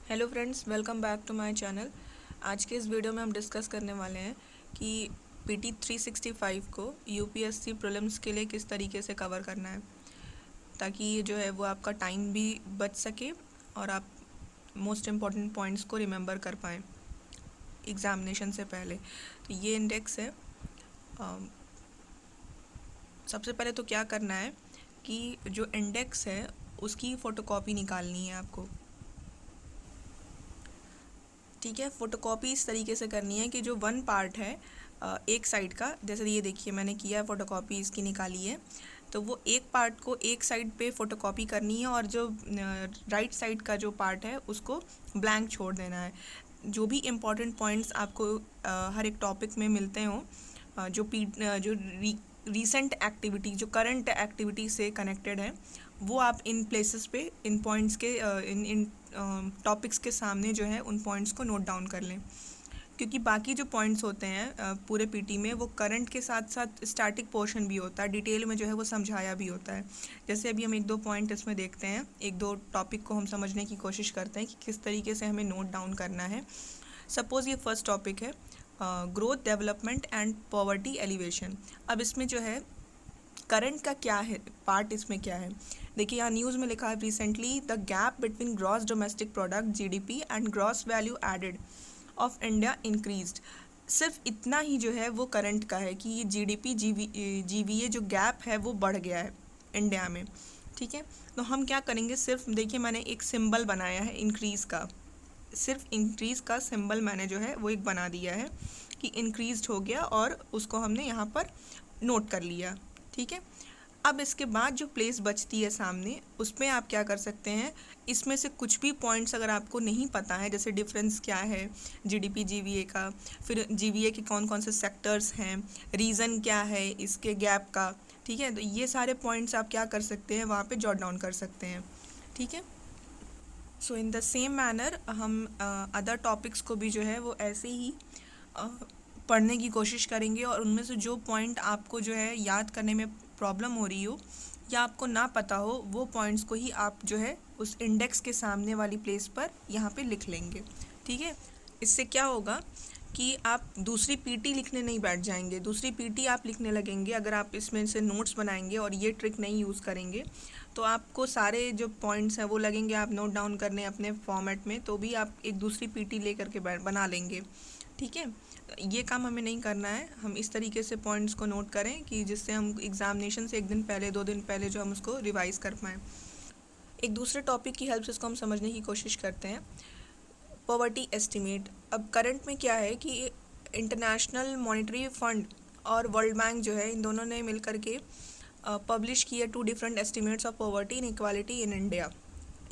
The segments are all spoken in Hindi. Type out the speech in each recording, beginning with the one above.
Hello friends, welcome back to my channel. आज के इस वीडियो में हम डिस्कस करने वाले हैं कि पीटी 365 को यूपीएससी प्रीलिम्स के लिए किस तरीके से कवर करना है, ताकि ये जो है वो आपका टाइम भी बच सके और आप मोस्ट इम्पॉर्टेंट पॉइंट्स को रिमेंबर कर पाएँ एग्ज़ामिनेशन से पहले। तो ये इंडेक्स है। सबसे पहले तो क्या करना है कि जो इंडेक्स है उसकी फ़ोटोकॉपी निकालनी है आपको। ठीक है, फ़ोटोकॉपी इस तरीके से करनी है कि जो वन पार्ट है एक साइड का, जैसे ये देखिए मैंने किया है, फ़ोटोकॉपी इसकी निकाली है, तो वो एक पार्ट को एक साइड पे फ़ोटोकॉपी करनी है और जो राइट साइड का जो पार्ट है उसको ब्लैंक छोड़ देना है। जो भी इम्पॉर्टेंट पॉइंट्स आपको हर एक टॉपिक में मिलते हों, जो रीसेंट एक्टिविटी, जो करंट एक्टिविटी से कनेक्टेड है, वो आप इन प्लेसेस पे, इन पॉइंट्स के, इन टॉपिक्स के सामने जो है उन पॉइंट्स को नोट डाउन कर लें। क्योंकि बाकी जो पॉइंट्स होते हैं पूरे पीटी में, वो करंट के साथ साथ स्टैटिक पोर्शन भी होता है, डिटेल में जो है वो समझाया भी होता है। जैसे अभी हम एक दो पॉइंट इसमें देखते हैं, एक दो टॉपिक को हम समझने की कोशिश करते हैं कि किस तरीके से हमें नोट डाउन करना है। सपोज़ ये फर्स्ट टॉपिक है growth, development and poverty alleviation. अब इसमें जो है करंट का क्या है पार्ट, इसमें क्या है देखिए, यहाँ न्यूज़ में लिखा है recently the gap between gross domestic product GDP and gross value added of India increased. सिर्फ इतना ही जो है वो करंट का है कि ये जीडीपी जीवीए जो गैप है वो बढ़ गया है इंडिया में। ठीक है, तो हम क्या करेंगे, सिर्फ देखिए मैंने एक सिंबल बनाया है इंक्रीज़ का, सिर्फ इंक्रीज़ का सिंबल मैंने जो है वो एक बना दिया है कि इंक्रीज़ हो गया और उसको हमने यहाँ पर नोट कर लिया। ठीक है, अब इसके बाद जो प्लेस बचती है सामने, उसमें आप क्या कर सकते हैं, इसमें से कुछ भी पॉइंट्स अगर आपको नहीं पता है, जैसे डिफरेंस क्या है जीडीपी जीवीए का, फिर जीवीए के कौन कौन से सेक्टर्स हैं, रीज़न क्या है इसके गैप का, ठीक है, तो ये सारे पॉइंट्स आप क्या कर सकते हैं, वहाँ पे जॉट डाउन कर सकते हैं। ठीक है, सो इन द सेम मैनर हम अदर टॉपिक्स को भी जो है वो ऐसे ही पढ़ने की कोशिश करेंगे, और उनमें से जो पॉइंट आपको जो है याद करने में प्रॉब्लम हो रही हो या आपको ना पता हो, वो पॉइंट्स को ही आप जो है उस इंडेक्स के सामने वाली प्लेस पर यहाँ पे लिख लेंगे। ठीक है, इससे क्या होगा कि आप दूसरी पीटी लिखने नहीं बैठ जाएंगे, दूसरी पीटी आप लिखने लगेंगे अगर आप इसमें से नोट्स बनाएंगे और ये ट्रिक नहीं यूज़ करेंगे, तो आपको सारे जो पॉइंट्स हैं वो लगेंगे आप नोट डाउन करने अपने फॉर्मेट में, तो भी आप एक दूसरी पीटी ले करके बना लेंगे। ठीक है, ये काम हमें नहीं करना है, हम इस तरीके से पॉइंट्स को नोट करें कि जिससे हम एग्ज़ामिनेशन से एक दिन पहले, 2 दिन पहले जो हम उसको रिवाइज़ कर पाएँ। एक दूसरे टॉपिक की हेल्प से इसको हम समझने की कोशिश करते हैं, पॉवर्टी एस्टिमेट। अब करंट में क्या है कि इंटरनेशनल मॉनेटरी फंड और वर्ल्ड बैंक जो है, इन दोनों ने मिल करके पब्लिश किया 2 different estimates of poverty in equality in India.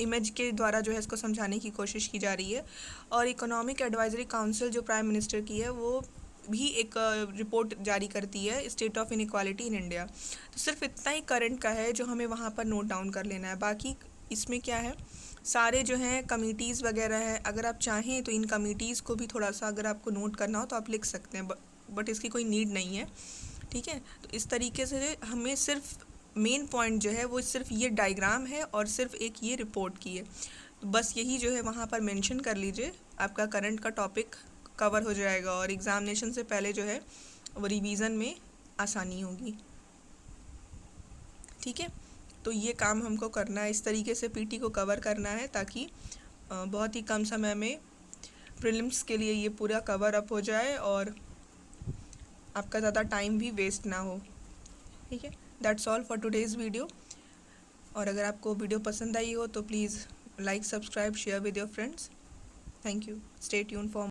Image के द्वारा जो है इसको समझाने की कोशिश की जा रही है, और इकोनॉमिक एडवाइजरी काउंसिल जो प्राइम मिनिस्टर की है, वो भी एक रिपोर्ट जारी करती है, state of inequality in India. तो सिर्फ इतना ही करंट का है जो हमें वहाँ पर नोट डाउन कर लेना है। बाकी इसमें क्या है, सारे जो हैं कमिटीज़ वगैरह है, अगर आप चाहें तो इन कमिटीज़ को भी थोड़ा सा अगर आपको नोट करना हो तो आप लिख सकते हैं, बट इसकी कोई नीड नहीं है। ठीक है, तो इस तरीके से हमें सिर्फ मेन पॉइंट जो है वो सिर्फ ये डायग्राम है और सिर्फ एक ये रिपोर्ट की है, तो बस यही जो है वहाँ पर मेंशन कर लीजिए, आपका करंट का टॉपिक कवर हो जाएगा और एग्ज़ामिनेशन से पहले जो है वो रिवीज़न में आसानी होगी। ठीक है, तो ये काम हमको करना है, इस तरीके से पीटी को कवर करना है, ताकि बहुत ही कम समय में प्रीलिम्स के लिए ये पूरा कवर अप हो जाए और आपका ज़्यादा टाइम भी वेस्ट ना हो। ठीक है, that's all for today's video. और अगर आपको वीडियो पसंद आई हो तो please like, subscribe, share with your friends. Thank you, stay tune for